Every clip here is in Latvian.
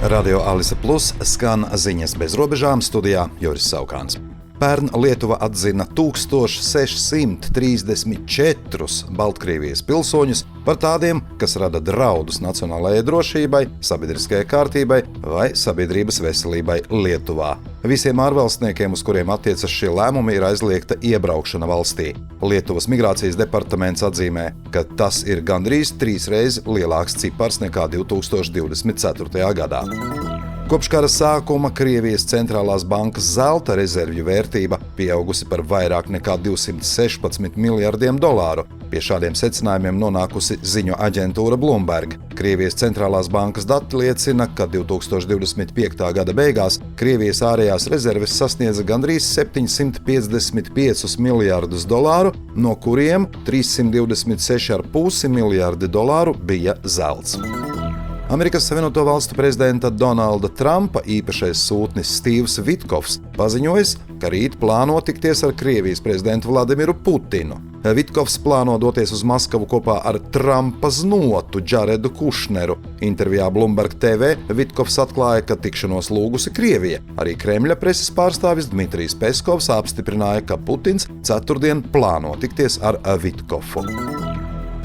Radio Alise Plus skan ziņas bez robežām, studijā Juris Saukāns. Pērn Lietuva atzina 1634 Baltkrievijas pilsoņus par tādiem, kas rada draudus nacionālajai drošībai, sabiedriskajai kārtībai vai sabiedrības veselībai Lietuvā. Visiem ārvalstniekiem, uz kuriem attiecas šie lēmumi, ir aizliegta iebraukšana valstī. Lietuvas migrācijas departaments atzīmē, ka tas ir gandrīz 3 reizes lielāks cipars nekā 2024. gadā. Kopš kara sākuma Krievijas centrālās bankas zelta rezervju vērtība pieaugusi par vairāk nekā 216 miljardiem dolāru. Pie šādiem secinājumiem nonākusi ziņu aģentūra Bloomberg. Krievijas centrālās bankas dati liecina, ka 2025. gada beigās Krievijas ārējās rezerves sasniedza gandrīz 755 miljardus dolāru, no kuriem 326,5 miljardi dolāru bija zelts. Amerikas Savienoto Valstu prezidenta Donalda Trumpa īpašais sūtnis Stīvs Vitkovs paziņojis, ka rīt plāno tikties ar Krievijas prezidentu Vladimiru Putinu. Vitkovs plāno doties uz Maskavu kopā ar Trumpa znotu Džaredu Kušneru. Intervijā Bloomberg TV Vitkovs atklāja, ka tikšanos lūgusi Krievija. Arī Kremļa preses pārstāvis Dmitrijs Peskovs apstiprināja, ka Putins ceturtdien plāno tikties ar Vitkovu.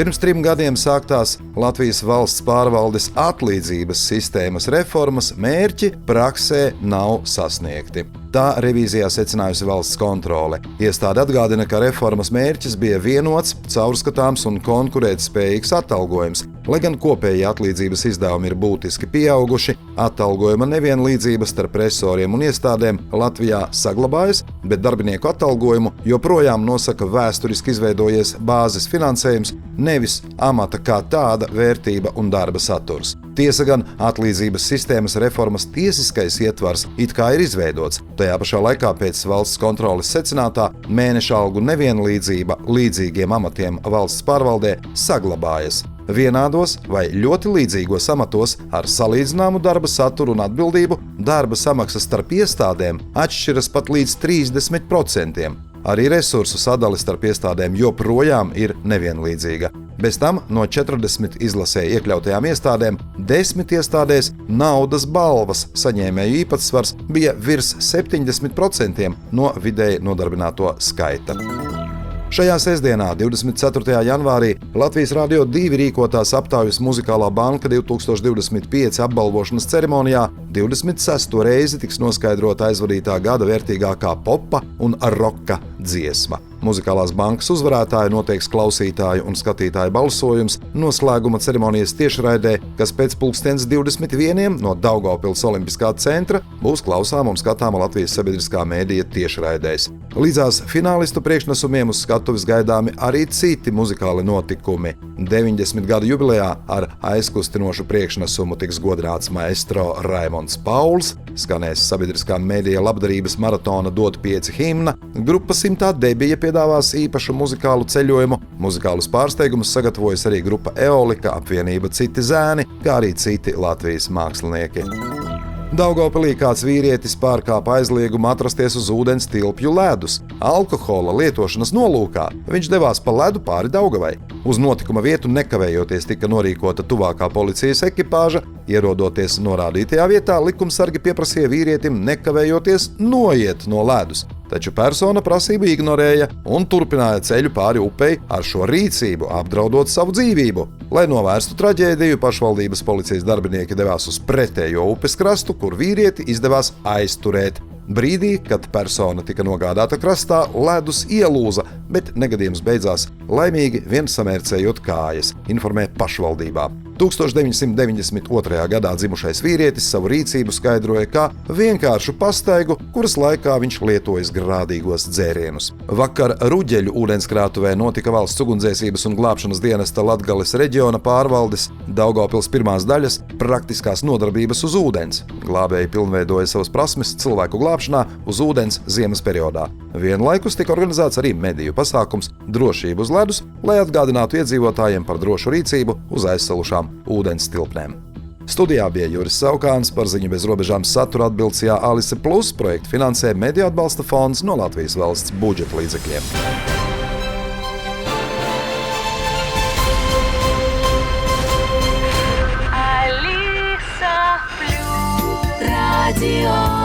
Pirms 3 gadiem sāktās Latvijas valsts pārvaldes atlīdzības sistēmas reformas mērķi praksē nav sasniegti. Tā revīzijā secinājusi valsts kontrole. Iestāde atgādina, ka reformas mērķis bija vienots, caurskatāms un konkurētspējīgs atalgojums. Lai gan kopēji atlīdzības izdevumi ir būtiski pieauguši, atalgojuma nevienlīdzības starp resoriem un iestādēm Latvijā saglabājas, bet darbinieku atalgojumu joprojām nosaka vēsturiski izveidojies bāzes finansējums, nevis amata kā tāda vērtība un darba saturs. Tiesa gan atlīdzības sistēmas reformas tiesiskais ietvars it kā ir izveidots. Tajā pašā laikā pēc valsts kontroles secinātā mēneša algu nevienlīdzība līdzīgiem amatiem valsts pārvaldē saglabājas. Vienādos vai ļoti līdzīgos amatos ar salīdzināmu darba saturu un atbildību darba samaksas starp iestādēm atšķiras pat līdz 30%. Arī resursu sadale starp iestādēm joprojām ir nevienlīdzīga. Bez tam no 40 izlasē iekļautajām iestādēm 10 iestādēs naudas balvas saņēmēju īpatsvars bija virs 70% no vidēji nodarbināto skaita. Šajā sestdienā, 24. janvārī, Latvijas Radio 2 rīkotās aptaujas Muzikālā banka 2025 apbalvošanas ceremonijā 26. reizi tiks noskaidrota aizvadītā gada vērtīgākā popa un roka dziesma. Muzikālās bankas uzvarētāju noteiks klausītāju un skatītāju balsojums noslēguma ceremonijas tiešraidē, kas pēc 21:00 no Daugavpils Olimpiskā centra būs klausāma un skatāma Latvijas sabiedriskā mēdīja tiešraidēs. Līdzās finālistu priekšnesumiem uz skatuves gaidāmi arī citi muzikāli notikumi. 90 gadu jubilejā ar aizkustinošu priekšnesumu tiks godināts maestro Raimonds Pauls, skanēs sabiedriskā mēdīja labdarības maratona Dot 5 himna, grupa Simtā debija piedāvās īpašu muzikālu ceļojumu, muzikālus pārsteigumus sagatavojas arī grupa Eolika, apvienība Citi zēni, kā arī citi Latvijas mākslinieki. Daugavpilī kāds vīrietis pārkāpa aizliegumu atrasties uz ūdens tilpju ledus. Alkohola lietošanas nolūkā viņš devās pa ledu pāri Daugavai. Uz notikuma vietu nekavējoties tika norīkota tuvākā policijas ekipāža. Ierodoties norādītajā vietā, likumsargi pieprasīja vīrietim nekavējoties noiet no ledus. Taču persona prasību ignorēja un turpināja ceļu pāri upei ar šo rīcību, apdraudot savu dzīvību. Lai novērstu traģēdiju, pašvaldības policijas darbinieki devās uz pretējo upes krastu, kur vīrieti izdevās aizturēt. Brīdī, kad persona tika nogādāta krastā, ledus ielūza, bet negadījums beidzās laimīgi vien samērcējot kājas, informē pašvaldībā. 1992. gadā dzimušais vīrietis savu rīcību skaidroja kā vienkāršu pastaigu, kuras laikā viņš lietojas grādīgos dzērienus. Vakar Ruģeļu ūdenskrātuvē notika valsts ugunsdzēsības un glābšanas dienesta Latgales reģiona pārvaldes Daugavpils pirmās daļas praktiskās nodarbības uz ūdens. Glābēji pilnveidoja savas prasmes cilvēku glābšanā uz ūdens ziemas periodā. Vienlaikus tika organizēts arī mediju pasākums Drošība uz ledus, lai atgādinātu iedzīvotājiem par drošu rīcību uz aizsalušām ūdens tilpnēm. Studijā bija Juris Saukāns, par ziņu bez robežām satura atbilcijā Alise Plus projektu finansē Mediju atbalsta fonds no Latvijas valsts budžeta līdzekļiem. Alisa Plus. Radio.